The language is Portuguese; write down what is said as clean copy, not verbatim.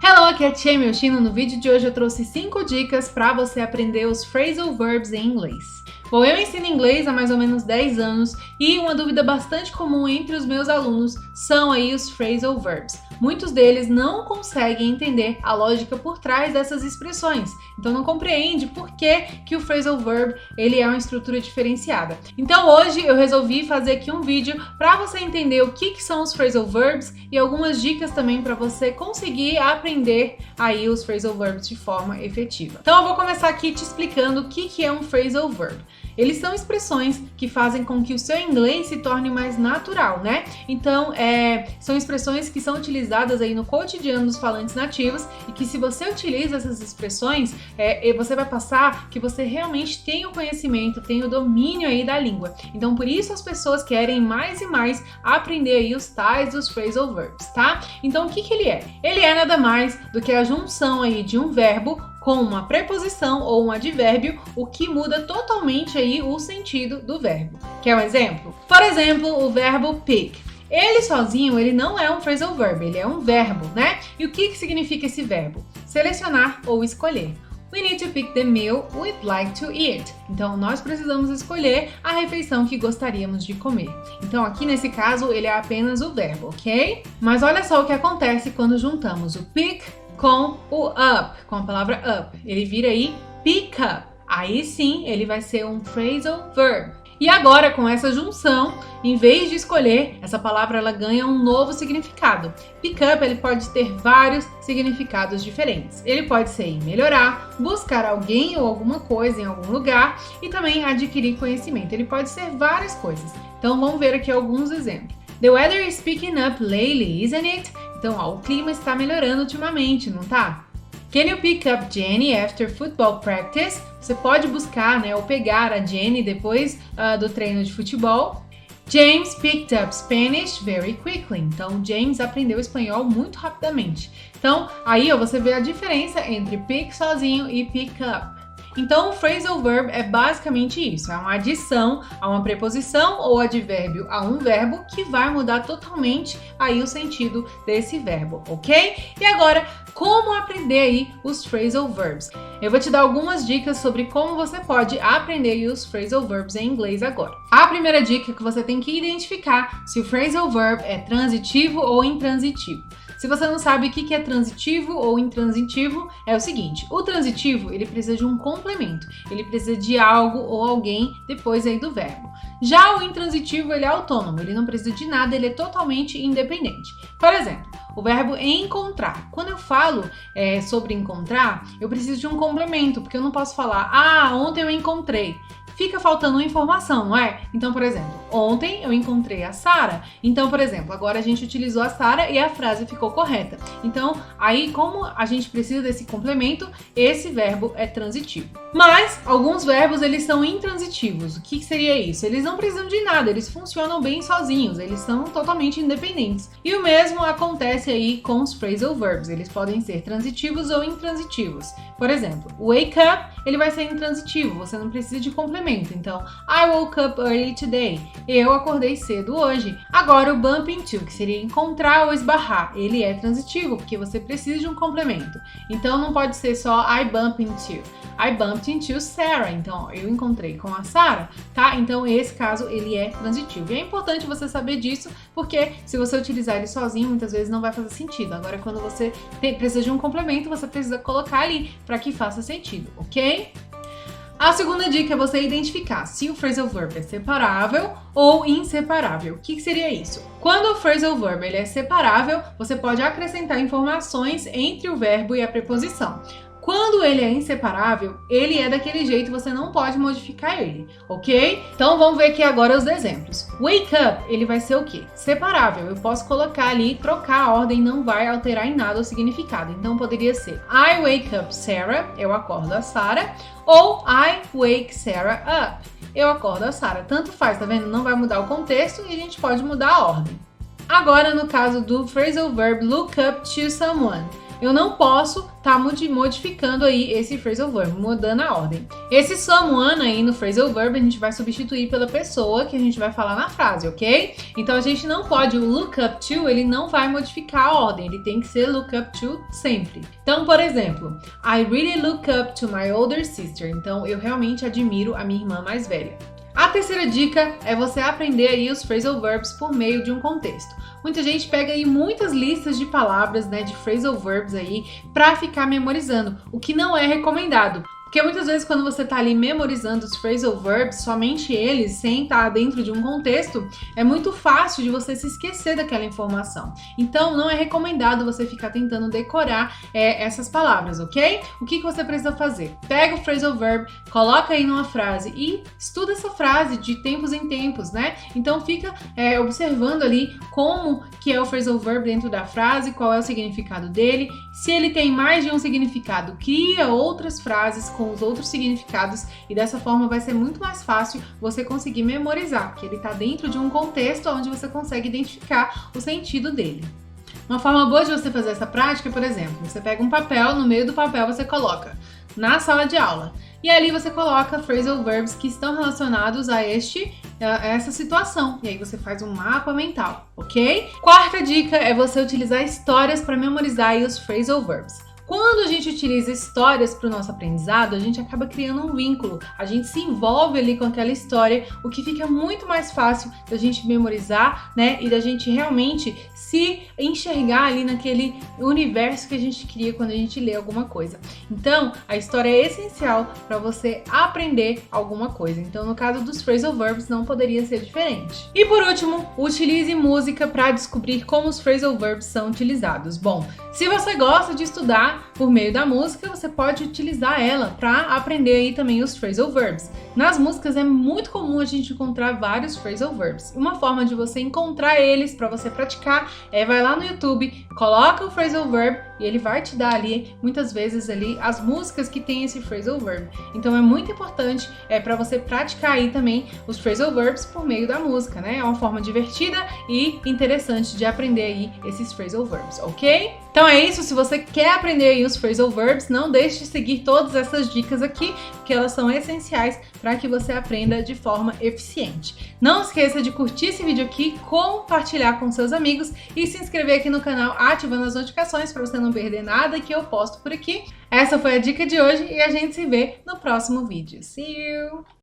Hello, aqui é a Tia Melchino. No vídeo de hoje eu trouxe 5 dicas para você aprender os phrasal verbs em inglês. Bom, eu ensino inglês há mais ou menos 10 anos e uma dúvida bastante comum entre os meus alunos são aí os phrasal verbs. Muitos deles não conseguem entender a lógica por trás dessas expressões, então não compreende por que o phrasal verb ele é uma estrutura diferenciada. Então hoje eu resolvi fazer aqui um vídeo para você entender o que são os phrasal verbs e algumas dicas também para você conseguir aprender aí os phrasal verbs de forma efetiva. Então eu vou começar aqui te explicando o que é um phrasal verb. Eles são expressões que fazem com que o seu inglês se torne mais natural, né? Então, são expressões que são utilizadas aí no cotidiano dos falantes nativos e que se você utiliza essas expressões, você vai passar que você realmente tem o conhecimento, tem o domínio aí da língua. Então, por isso as pessoas querem mais e mais aprender aí os tais dos phrasal verbs, tá? Então, o que ele é? Ele é nada mais do que a junção aí de um verbo com uma preposição ou um advérbio, o que muda totalmente aí o sentido do verbo. Quer um exemplo? Por exemplo, o verbo pick. Ele sozinho, ele não é um phrasal verb, ele é um verbo, né? E o que significa esse verbo? Selecionar ou escolher. We need to pick the meal we'd like to eat. Então, nós precisamos escolher a refeição que gostaríamos de comer. Então, aqui nesse caso, ele é apenas o verbo, ok? Mas olha só o que acontece quando juntamos o pick com o up, com a palavra up. Ele vira aí pick up. Aí sim, ele vai ser um phrasal verb. E agora, com essa junção, em vez de escolher, essa palavra ela ganha um novo significado. Pick up ele pode ter vários significados diferentes. Ele pode ser em melhorar, buscar alguém ou alguma coisa em algum lugar e também adquirir conhecimento. Ele pode ser várias coisas. Então vamos ver aqui alguns exemplos. The weather is picking up lately, isn't it? Então, o clima está melhorando ultimamente, não tá? Can you pick up Jenny after football practice? Você pode buscar, né, ou pegar a Jenny depois do treino de futebol. James picked up Spanish very quickly. Então, James aprendeu espanhol muito rapidamente. Então, aí você vê a diferença entre pick sozinho e pick up. Então, o phrasal verb é basicamente isso, é uma adição a uma preposição ou advérbio a um verbo que vai mudar totalmente aí o sentido desse verbo, ok? E agora, como aprender aí os phrasal verbs? Eu vou te dar algumas dicas sobre como você pode aprender aí os phrasal verbs em inglês agora. A primeira dica é que você tem que identificar se o phrasal verb é transitivo ou intransitivo. Se você não sabe o que é transitivo ou intransitivo, é o seguinte, o transitivo ele precisa de um complemento, ele precisa de algo ou alguém depois aí do verbo. Já o intransitivo ele é autônomo, ele não precisa de nada, ele é totalmente independente. Por exemplo, o verbo encontrar. Quando eu falo sobre encontrar, eu preciso de um complemento, porque eu não posso falar, ontem eu encontrei. Fica faltando uma informação, não é? Então, por exemplo, ontem eu encontrei a Sara. Então, por exemplo, agora a gente utilizou a Sara e a frase ficou correta. Então, aí como a gente precisa desse complemento, esse verbo é transitivo. Mas, alguns verbos, eles são intransitivos. O que seria isso? Eles não precisam de nada, eles funcionam bem sozinhos, eles são totalmente independentes. E o mesmo acontece aí com os phrasal verbs, eles podem ser transitivos ou intransitivos. Por exemplo, wake up, ele vai ser intransitivo, você não precisa de complemento. Então, I woke up early today. Eu acordei cedo hoje. Agora, o bump into, que seria encontrar ou esbarrar, ele é transitivo, porque você precisa de um complemento. Então, não pode ser só I bump into. I bumped into Sarah. Então, eu encontrei com a Sarah, tá? Então, esse caso, ele é transitivo. E é importante você saber disso, porque se você utilizar ele sozinho, muitas vezes não vai fazer sentido. Agora, quando você precisa de um complemento, você precisa colocar ali para que faça sentido, ok? A segunda dica é você identificar se o phrasal verb é separável ou inseparável. O que seria isso? Quando o phrasal verb ele é separável, você pode acrescentar informações entre o verbo e a preposição. Quando ele é inseparável, ele é daquele jeito, você não pode modificar ele, ok? Então vamos ver aqui agora os exemplos. Wake up, ele vai ser o quê? Separável, eu posso colocar ali, trocar a ordem, não vai alterar em nada o significado. Então poderia ser I wake up Sarah, eu acordo a Sarah, ou I wake Sarah up, eu acordo a Sarah. Tanto faz, tá vendo? Não vai mudar o contexto e a gente pode mudar a ordem. Agora no caso do phrasal verb look up to someone. eu não posso estar modificando aí esse phrasal verb, mudando a ordem. Esse someone aí no phrasal verb a gente vai substituir pela pessoa que a gente vai falar na frase, ok? Então a gente não pode, o look up to, ele não vai modificar a ordem, ele tem que ser look up to sempre. Então, por exemplo, I really look up to my older sister. Então, eu realmente admiro a minha irmã mais velha. A terceira dica é você aprender aí os phrasal verbs por meio de um contexto. Muita gente pega aí muitas listas de palavras, né, de phrasal verbs aí para ficar memorizando, o que não é recomendado. Porque muitas vezes quando você tá ali memorizando os phrasal verbs, somente eles, sem estar dentro de um contexto, é muito fácil de você se esquecer daquela informação. Então, não é recomendado você ficar tentando decorar essas palavras, ok? O que você precisa fazer? Pega o phrasal verb, coloca aí numa frase e estuda essa frase de tempos em tempos, né? Então, fica observando ali como que é o phrasal verb dentro da frase, qual é o significado dele. Se ele tem mais de um significado, cria outras frases com os outros significados e dessa forma vai ser muito mais fácil você conseguir memorizar, porque ele está dentro de um contexto onde você consegue identificar o sentido dele. Uma forma boa de você fazer essa prática, por exemplo, você pega um papel, no meio do papel você coloca na sala de aula e ali você coloca phrasal verbs que estão relacionados a essa situação. E aí você faz um mapa mental, ok? Quarta dica é você utilizar histórias para memorizar aí os phrasal verbs. Quando a gente utiliza histórias para o nosso aprendizado, a gente acaba criando um vínculo, a gente se envolve ali com aquela história, o que fica muito mais fácil da gente memorizar, né? E da gente realmente se enxergar ali naquele universo que a gente cria quando a gente lê alguma coisa. Então, a história é essencial para você aprender alguma coisa. Então, no caso dos phrasal verbs, não poderia ser diferente. E por último, utilize música para descobrir como os phrasal verbs são utilizados. Bom, se você gosta de estudar por meio da música, você pode utilizar ela para aprender aí também os phrasal verbs. Nas músicas é muito comum a gente encontrar vários phrasal verbs. Uma forma de você encontrar eles para você praticar vai lá no YouTube, coloca o phrasal verb e ele vai te dar ali, muitas vezes ali, as músicas que tem esse phrasal verb. Então é muito importante para você praticar aí também os phrasal verbs por meio da música, né? É uma forma divertida e interessante de aprender aí esses phrasal verbs, ok? Então é isso, se você quer aprender aí os phrasal verbs, não deixe de seguir todas essas dicas aqui, porque elas são essenciais para que você aprenda de forma eficiente. Não esqueça de curtir esse vídeo aqui, compartilhar com seus amigos e se inscrever aqui no canal ativando as notificações para você não perder nada que eu posto por aqui. Essa foi a dica de hoje e a gente se vê no próximo vídeo. See you!